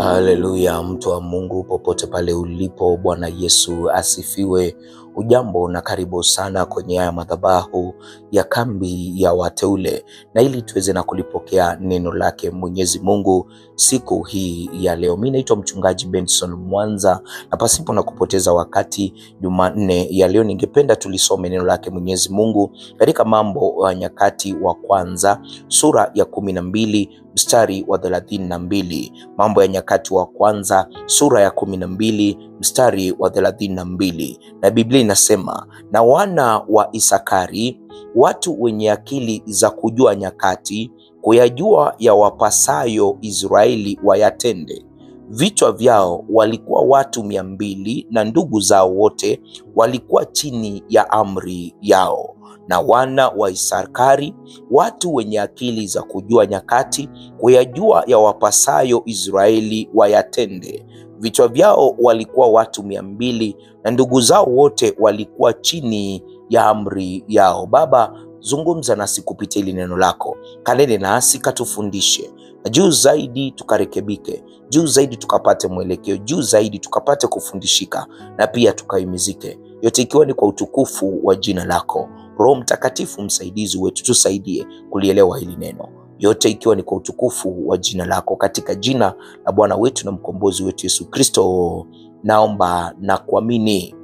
Haleluya, mtu wa Mungu popote pale ulipo, Bwana Yesu asifiwe. Ujambo na karibu sana kwenye haya madhabahu ya kambi ya wateule, na ili tuweze na kulipokea neno lake Mwenyezi Mungu siku hii ya leo. Mimi naitwa mchungaji Benson Mwanza, na pasipo na kupoteza wakati, Jumanne ya leo ningependa tulisome neno lake Mwenyezi Mungu katika Mambo wa Nyakati wa Kwanza sura ya 12 mstari wa 32. Mambo ya Nyakati wa Kwanza sura ya 12 mstari wa 32, na Biblia inasema, na wana wa Isakari, watu wenye akili za kujua nyakati, kuyajua ya wapasayo Israeli wayatende. Vichwa vyao walikuwa watu 200, na ndugu zao wote walikuwa chini ya amri yao. Na wana wa Isakari, watu wenye akili za kujua nyakati, kuyajua ya wapasayo Israeli wayatende. Vichwa vyao walikuwa watu 200, na ndugu zao wote walikuwa chini ya amri yao. Baba, zungumza nasi kupitia hili neno lako, kanene nasi, katufundishe, na juu zaidi tukarekebike, juu zaidi tukapate mwelekeo, juu zaidi tukapate kufundishika, na pia tukaimizike, yote ikiwa ni kwa utukufu wa jina lako. Roho Mtakatifu msaidizi wetu, tusaidie kulielewa hili neno, yote ikiwa ni kwa utukufu wa jina lako, katika jina la Bwana wetu na mkombozi wetu Yesu Kristo naomba na kuamini,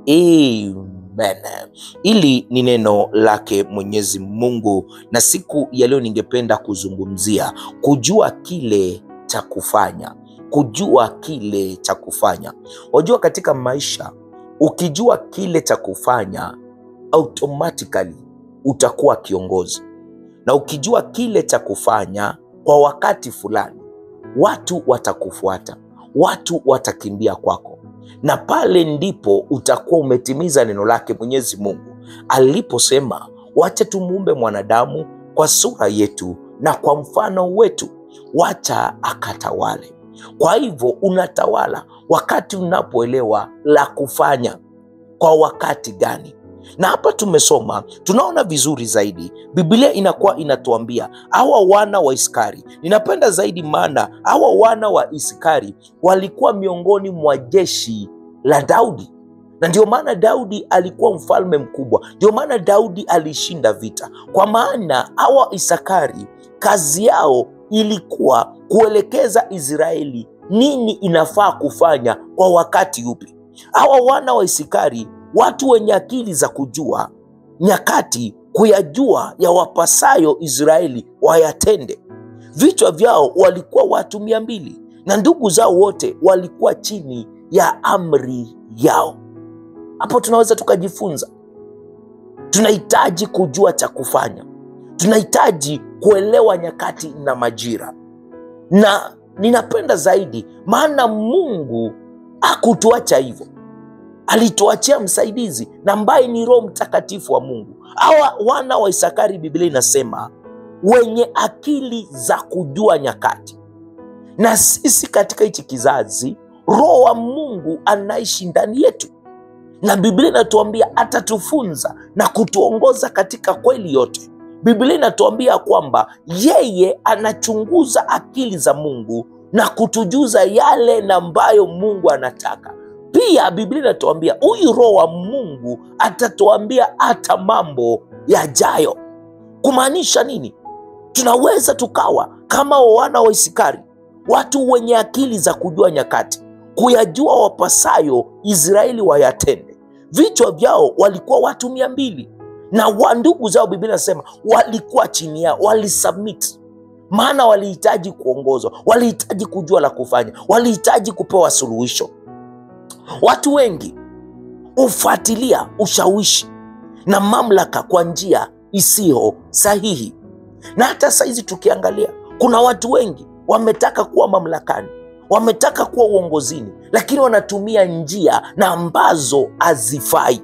amen. Ili ni neno lake Mwenyezi Mungu, na siku ya leo ningependa kuzungumzia kujua kile cha kufanya. Kujua kile cha kufanya. Wajua, katika maisha ukijua kile cha kufanya, automatically utakuwa kiongozi. Na ukijua kile cha kufanya kwa wakati fulani, watu watakufuata, watu watakimbia kwako, na pale ndipo utakuwa umetimiza neno lake Mwenyezi Mungu aliposema, wacha tumuumbe mwanadamu kwa sura yetu na kwa mfano wetu, wacha akatawale. Kwa hivyo unatawala wakati unapoelewa la kufanya kwa wakati gani. Na hapa tumesoma, tunaona vizuri zaidi, Biblia inakuwa inatuambia hawa wana wa Isakari. Ninapenda zaidi maana hawa wana wa Isakari walikuwa miongoni mwa jeshi la Daudi, na ndio maana Daudi alikuwa mfalme mkubwa, ndio maana Daudi alishinda vita, kwa maana hawa Isakari kazi yao ilikuwa kuelekeza Israeli nini inafaa kufanya kwa wakati upi. Hawa wana wa Isakari, watu wenye akili za kujua nyakati, kuyajua ya wapasayo Israeli wayatende. Vichwa vyao walikuwa watu 200, na ndugu zao wote walikuwa chini ya amri yao. Hapo tunaweza tukajifunza, tunahitaji kujua cha kufanya, tunahitaji kuelewa nyakati na majira. Na ninapenda zaidi maana Mungu hakutuacha hivyo, alituachia msaidizi na ambaye ni Roho Mtakatifu wa Mungu. Hawa wana wa Isakari, Biblia inasema wenye akili za kujua nyakati. Na sisi katika hichi kizazi, Roho wa Mungu anaishi ndani yetu, na Biblia inatuambia atatufunza na kutuongoza katika kweli yote. Biblia inatuambia kwamba yeye anachunguza akili za Mungu na kutujuza yale na ambayo Mungu anataka. Pia Biblia inatuambia huyu Roho wa Mungu atatuambia hata mambo yajayo. Kumaanisha nini? Tunaweza tukawa kama wana wa Isakari, watu wenye akili za kujua nyakati, kuyajua wapasayo Israeli wayatende. Vichwa vyao walikuwa watu 200, na ndugu zao, Biblia inasema walikuwa chini yao, walisubmit. Maana walihitaji kuongozwa, walihitaji kujua la kufanya, walihitaji kupewa suluhisho. Watu wengi hufuatilia ushawishi na mamlaka kwa njia isiyo sahihi. Na hata saizi tukiangalia, kuna watu wengi wametaka kuwa mamlakani, wametaka kuwa uongozini, lakini wanatumia njia na ambazo hazifai.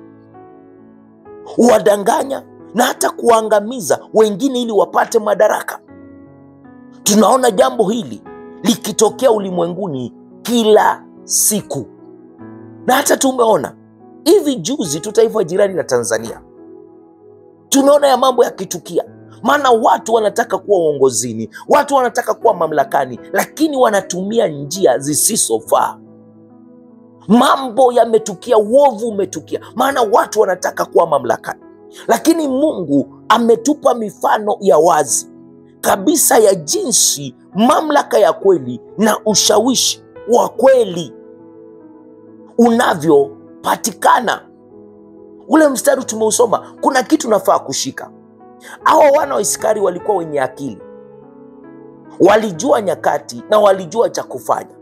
Huwadanganya na hata kuangamiza wengine ili wapate madaraka. Tunaona jambo hili likitokea ulimwenguni kila siku. Na hata tumeona hivi juzi tu taifa jirani la Tanzania, tumeona ya mambo yakitukia. Maana watu wanataka kuwa uongozini, watu wanataka kuwa mamlakani, lakini wanatumia njia zisizofaa. Mambo yametukia, uovu umetukia, maana watu wanataka kuwa mamlakani. Lakini Mungu ametupa mifano ya wazi kabisa ya jinsi mamlaka ya kweli na ushawishi wa kweli unavyopatikana. Ule mstari tumeusoma, kuna kitu nafaa kushika. Hawa wana wa Iskari walikuwa wenye akili, walijua nyakati na walijua cha kufanya.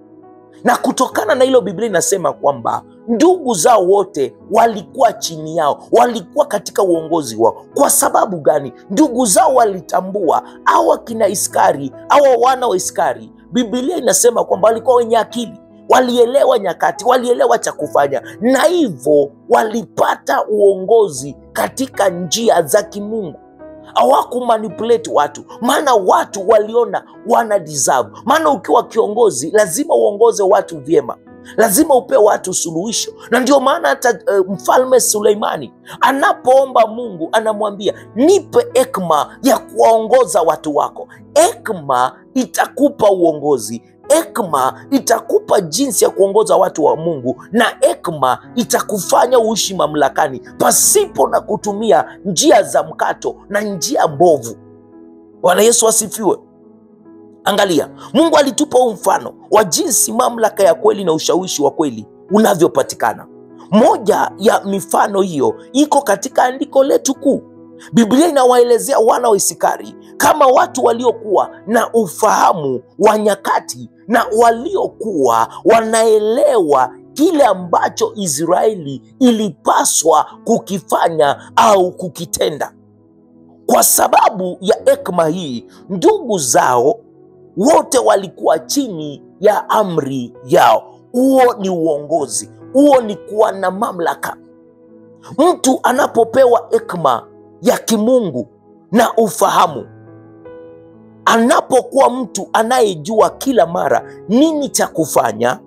Na kutokana na hilo, Biblia inasema kwamba ndugu zao wote walikuwa chini yao, walikuwa katika uongozi wao. Kwa sababu gani? Ndugu zao walitambua hawa kina Iskari, hawa wana wa Iskari, Biblia inasema kwamba walikuwa wenye akili, walielewa nyakati, walielewa cha kufanya, na hivyo walipata uongozi katika njia za kimungu. Hawakumanipulate watu, maana watu waliona wana deserve. Maana ukiwa kiongozi lazima uongoze watu vyema, lazima upe watu suluhisho. Na ndio maana hata mfalme Suleimani anapoomba Mungu anamwambia, nipe hekima ya kuwaongoza watu wako. Hekima itakupa uongozi, hekima itakupa jinsi ya kuongoza watu wa Mungu, na hekima itakufanya uishi mamlakani pasipo na kutumia njia za mkato na njia mbovu. Bwana Yesu asifiwe. Angalia, Mungu alitupa mfano wa jinsi mamlaka ya kweli na ushawishi wa kweli unavyopatikana. Moja ya mifano hiyo iko katika andiko letu kuu. Biblia inawaelezea wana wa Iskari kama watu waliokuwa na ufahamu wa nyakati na waliokuwa wanaelewa kile ambacho Israeli ilipaswa kukifanya au kukitenda. Kwa sababu ya hekima hii, ndugu zao wote walikuwa chini ya amri yao. Huo ni uongozi, huo ni kuwa na mamlaka. Mtu anapopewa hekima ya kimungu na ufahamu, anapokuwa mtu anayejua kila mara nini cha kufanya,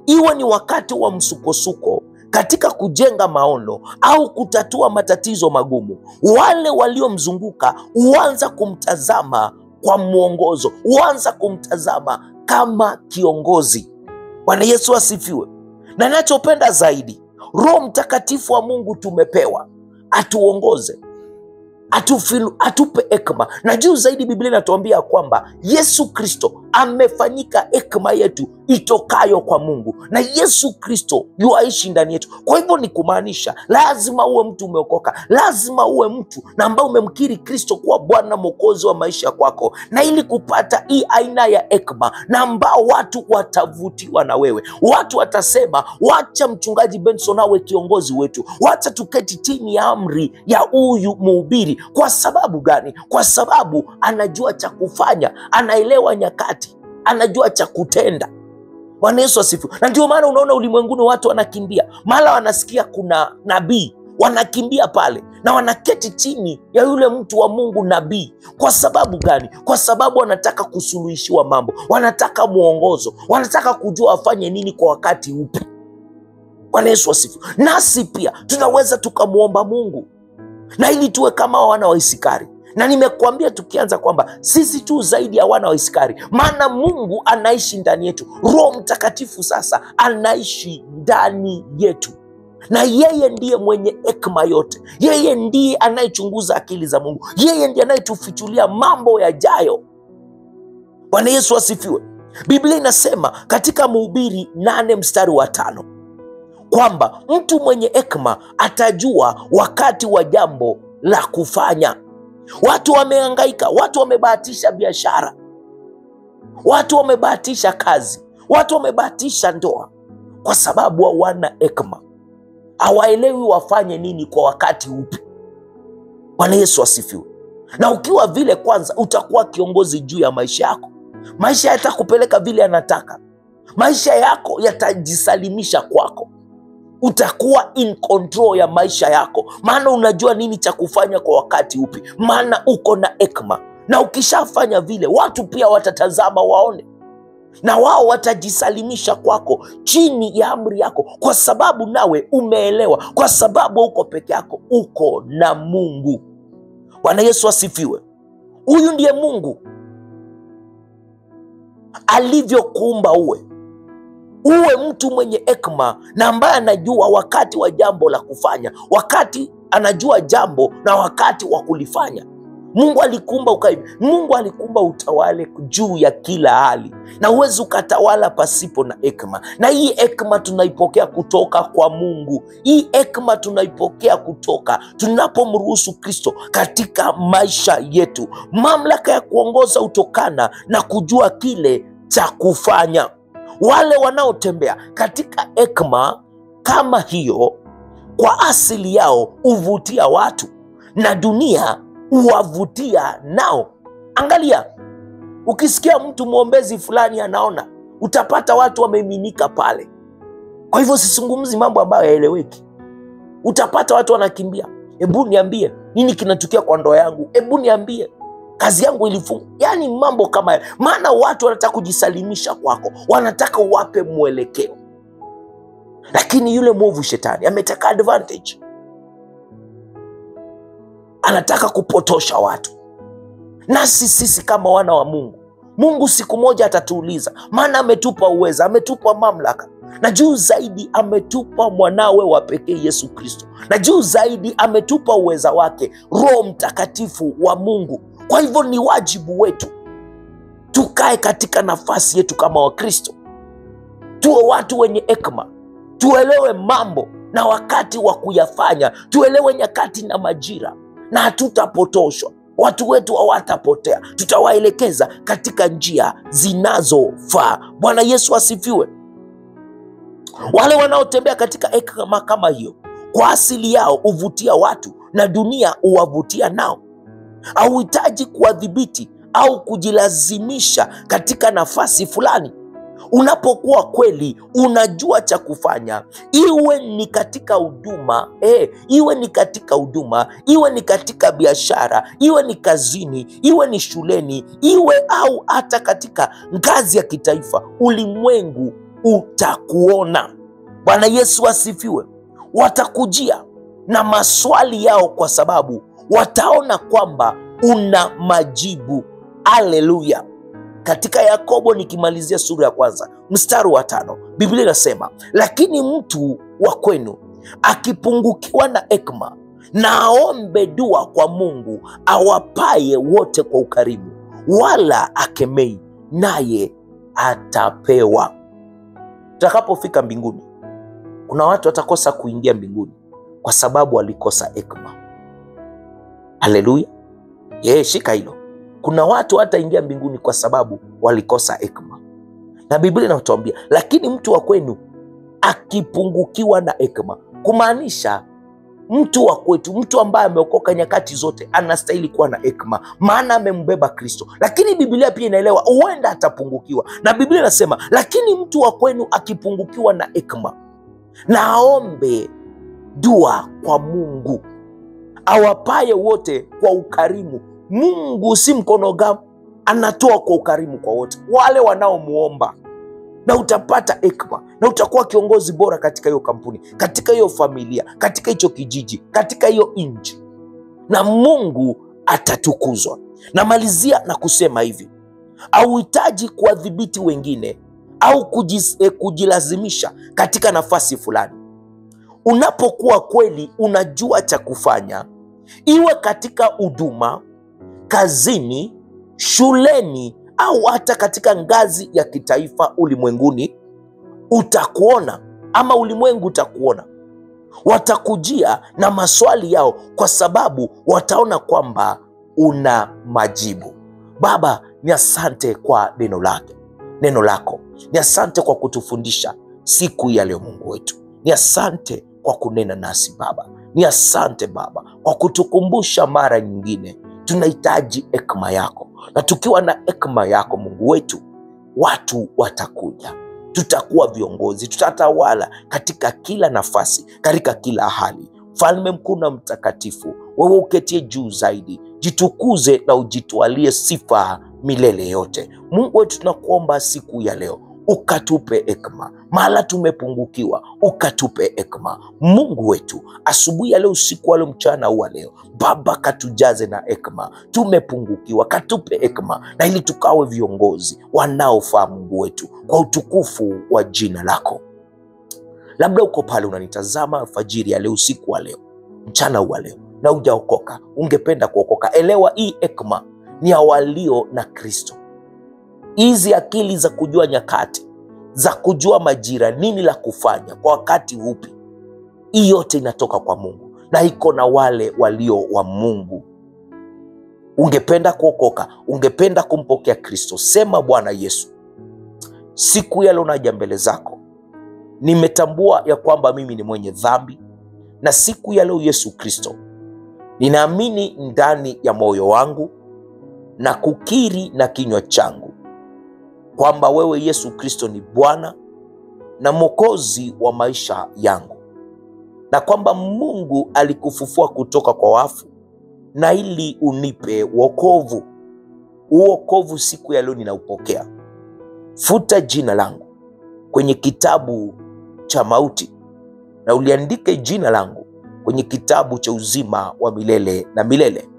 iwe ni wakati wa msukosuko katika kujenga maono au kutatua matatizo magumu, wale waliomzunguka huanza kumtazama kwa mwongozo, huanza kumtazama kama kiongozi. Bwana Yesu asifiwe. Na ninachopenda zaidi, Roho Mtakatifu wa Mungu tumepewa atuongoze, atupe hekima. Na juu zaidi, Biblia inatuambia kwamba Yesu Kristo amefanyika hekima yetu itokayo kwa Mungu, na Yesu Kristo yuaishi ndani yetu. Kwa hivyo ni kumaanisha lazima uwe mtu umeokoka, lazima uwe mtu na ambaye umemkiri Kristo kuwa Bwana Mwokozi wa maisha kwako, na ili kupata hii aina ya hekima na ambao watu watavutiwa na wewe. Watu watasema, wacha mchungaji Benson awe kiongozi wetu, wacha tuketi chini ya amri ya huyu mhubiri. Kwa sababu gani? Kwa sababu anajua cha kufanya, anaelewa nyakati, anajua cha kutenda. Bwana Yesu asifiwe. Na ndio maana unaona ulimwenguni watu wanakimbia, mara wanasikia kuna nabii, wanakimbia pale na wanaketi chini ya yule mtu wa Mungu, nabii. Kwa sababu gani? Kwa sababu wanataka kusuluhishiwa mambo, wanataka mwongozo, wanataka kujua wafanye nini kwa wakati upi. Bwana Yesu asifiwe. Nasi pia tunaweza tukamwomba Mungu na ili tuwe kama wana wa Iskari. Na nimekuambia tukianza kwamba sisi tu zaidi ya wana wa Iskari, maana Mungu anaishi ndani yetu. Roho Mtakatifu sasa anaishi ndani yetu, na yeye ndiye mwenye hekima yote. Yeye ndiye anayechunguza akili za Mungu, yeye ndiye anayetufichulia mambo yajayo. Bwana Yesu asifiwe. Biblia inasema katika Mhubiri 8 mstari wa 5 kwamba mtu mwenye hekima atajua wakati wa jambo la kufanya. Watu wamehangaika, watu wamebahatisha biashara, watu wamebahatisha kazi, watu wamebahatisha ndoa, kwa sababu hawana hekima. Hawaelewi wafanye nini kwa wakati upi. Bwana Yesu asifiwe. Na ukiwa vile, kwanza utakuwa kiongozi juu ya maisha yako. Maisha yatakupeleka vile anataka, maisha yako yatajisalimisha kwako. Utakuwa in control ya maisha yako, maana unajua nini cha kufanya kwa wakati upi, maana uko na hekima. Na ukishafanya vile, watu pia watatazama waone, na wao watajisalimisha kwako chini ya amri yako, kwa sababu nawe umeelewa, kwa sababu uko peke yako, uko na Mungu. Bwana Yesu asifiwe. Huyu ndiye Mungu alivyokuumba uwe mtu mwenye hekima na ambaye anajua wakati wa jambo la kufanya, wakati anajua jambo na wakati wa kulifanya. Mungu alikuumba Mungu alikuumba utawale juu ya kila hali, na huwezi ukatawala pasipo na hekima. Na hii hekima tunaipokea kutoka kwa Mungu. Hii hekima tunaipokea kutoka tunapomruhusu Kristo katika maisha yetu. Mamlaka ya kuongoza hutokana na kujua kile cha kufanya. Wale wanaotembea katika hekima kama hiyo, kwa asili yao huvutia watu na dunia huwavutia nao. Angalia, ukisikia mtu mwombezi fulani anaona, utapata watu wameminika pale. Kwa hivyo sisungumzi mambo ambayo haeleweki. Utapata watu wanakimbia, hebu niambie nini kinatukia kwa ndoa yangu, hebu niambie kazi yangu ilifunga. Yani mambo kama haya, maana watu wanataka kujisalimisha kwako, wanataka uwape mwelekeo. Lakini yule mwovu shetani ametaka advantage, anataka kupotosha watu. Nasi sisi kama wana wa Mungu, Mungu siku moja atatuuliza, maana ametupa uweza, ametupa mamlaka, na juu zaidi ametupa mwanawe wa pekee Yesu Kristo, na juu zaidi ametupa uweza wake Roho Mtakatifu wa Mungu. Kwa hivyo ni wajibu wetu tukae katika nafasi yetu kama Wakristo, tuwe watu wenye hekima, tuelewe mambo na wakati wa kuyafanya, tuelewe nyakati na majira, na hatutapotoshwa. Watu wetu hawatapotea, tutawaelekeza katika njia zinazofaa. Bwana Yesu asifiwe. Wale wanaotembea katika hekima kama hiyo, kwa asili yao huvutia watu na dunia huwavutia nao. Hauhitaji kuwadhibiti au kujilazimisha katika nafasi fulani. Unapokuwa kweli unajua cha kufanya, iwe ni katika huduma, iwe ni katika huduma, iwe ni katika biashara, iwe ni kazini, iwe ni shuleni, iwe au hata katika ngazi ya kitaifa, ulimwengu utakuona. Bwana Yesu asifiwe. Watakujia na maswali yao kwa sababu wataona kwamba una majibu. Haleluya. Katika Yakobo, nikimalizia sura ya 1 mstari wa 5, Biblia inasema, lakini mtu wa kwenu akipungukiwa na hekima, na aombe dua kwa Mungu awapaye wote kwa ukarimu, wala akemei, naye atapewa. Tutakapofika mbinguni, kuna watu watakosa kuingia mbinguni kwa sababu walikosa hekima. Haleluya. Shika hilo. Kuna watu hataingia mbinguni kwa sababu walikosa hekima. Na Biblia inatuambia, lakini mtu wa kwenu akipungukiwa na hekima, kumaanisha mtu wa kwetu, mtu ambaye ameokoka nyakati zote, anastahili kuwa na hekima, maana amembeba Kristo. Lakini Biblia pia inaelewa huenda atapungukiwa, na Biblia inasema, lakini mtu wa kwenu akipungukiwa na hekima, na aombe dua kwa Mungu awapaye wote kwa ukarimu. Mungu si mkono gamu, anatoa kwa ukarimu kwa wote wale wanaomuomba. Na utapata hekima, na utakuwa kiongozi bora katika hiyo kampuni, katika hiyo familia, katika hicho kijiji, katika hiyo nchi, na Mungu atatukuzwa. Namalizia na kusema hivi, hauhitaji kuwadhibiti wengine au kujilazimisha katika nafasi fulani. Unapokuwa kweli unajua cha kufanya, iwe katika huduma, kazini, shuleni, au hata katika ngazi ya kitaifa ulimwenguni, utakuona ama ulimwengu utakuona. Watakujia na maswali yao kwa sababu wataona kwamba una majibu. Baba, ni asante kwa neno lako. Ni asante kwa kutufundisha siku ya leo Mungu wetu. Ni asante kwa kunena nasi Baba. Ni asante Baba kwa kutukumbusha mara nyingine tunahitaji hekima yako, na tukiwa na hekima yako Mungu wetu, watu watakuja, tutakuwa viongozi, tutatawala katika kila nafasi, katika kila hali. Mfalme mkuu na mtakatifu, wewe uketie juu zaidi, jitukuze na ujitwalie sifa milele yote. Mungu wetu, tunakuomba siku ya leo ukatupe hekima. Mahala tumepungukiwa, ukatupe hekima. Mungu wetu, asubuhi ya leo, usiku wa leo, mchana wa leo, Baba, katujaze na hekima. Tumepungukiwa, katupe hekima, na ili tukawe viongozi wanaofaa, Mungu wetu, kwa utukufu wa jina lako. Labda uko pale unanitazama fajiri ya leo, usiku wa leo, mchana wa leo, na hujaokoka, ungependa kuokoka. Elewa hii hekima ni ya walio na Kristo. Hizi akili za kujua nyakati, za kujua majira, nini la kufanya kwa wakati upi, hii yote inatoka kwa Mungu na iko na wale walio wa Mungu. Ungependa kuokoka, ungependa kumpokea Kristo, sema: Bwana Yesu, siku ya leo naja mbele zako. Nimetambua ya kwamba mimi ni mwenye dhambi, na siku ya leo Yesu Kristo, ninaamini ndani ya moyo wangu na kukiri na kinywa changu kwamba wewe Yesu Kristo ni Bwana na Mwokozi wa maisha yangu, na kwamba Mungu alikufufua kutoka kwa wafu na ili unipe wokovu. Wokovu siku ya leo ninaupokea. Futa jina langu kwenye kitabu cha mauti na uliandike jina langu kwenye kitabu cha uzima wa milele na milele.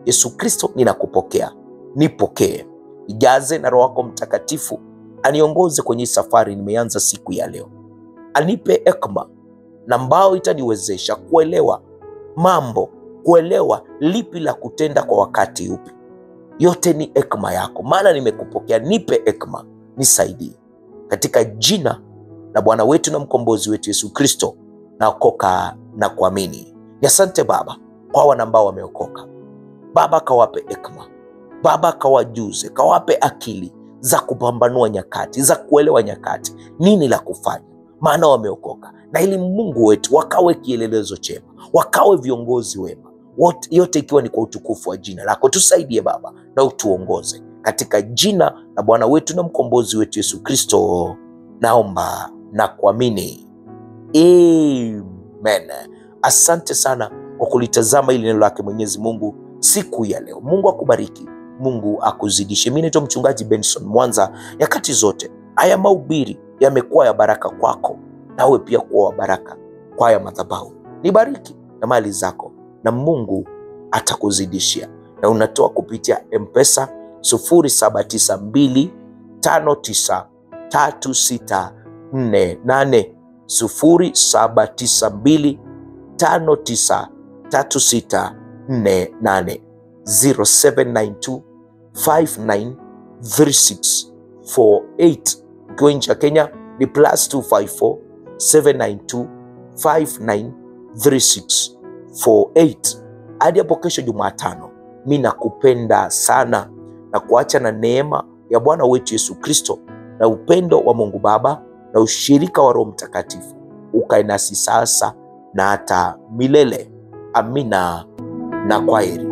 Yesu Kristo, ninakupokea. Nipokee, nijaze na Roho yako Mtakatifu, aniongoze kwenye safari nimeanza siku ya leo. Anipe hekima na ambao itaniwezesha kuelewa mambo, kuelewa lipi la kutenda kwa wakati upi. Yote ni hekima yako, maana nimekupokea. Nipe hekima, nisaidie. Katika jina la Bwana wetu na mkombozi wetu Yesu Kristo, naokoka na kuamini. Asante Baba kwa wana ambao wameokoka. Baba, kawape hekima. Baba, kawajuze, kawape akili za kupambanua nyakati, za kuelewa nyakati, nini la kufanya, maana wameokoka. Na ili Mungu wetu wakawe kielelezo chema, wakawe viongozi wema, yote ikiwa ni kwa utukufu wa jina lako. Tusaidie Baba na utuongoze, katika jina la Bwana wetu na mkombozi wetu Yesu Kristo naomba na kuamini. Amen. Asante sana kwa kulitazama hili neno lake Mwenyezi Mungu siku ya leo. Mungu akubariki, Mungu akuzidishe. Mimi naitwa Mchungaji Benson Mwanza. Nyakati zote haya mahubiri yamekuwa ya baraka kwako, nawe pia kuwa wa baraka kwa haya madhabahu. Nibariki na mali zako na Mungu atakuzidishia. Na unatoa kupitia M-Pesa 0792593648, 0792593648, 0792593648. Ukiwa nje ya Kenya ni +254 792593648. Hadi hapo kesho Jumatano, mimi nakupenda sana na kuacha na neema ya Bwana wetu Yesu Kristo na upendo wa Mungu Baba na ushirika wa Roho Mtakatifu ukae nasi sasa na hata milele. Amina na kwaheri.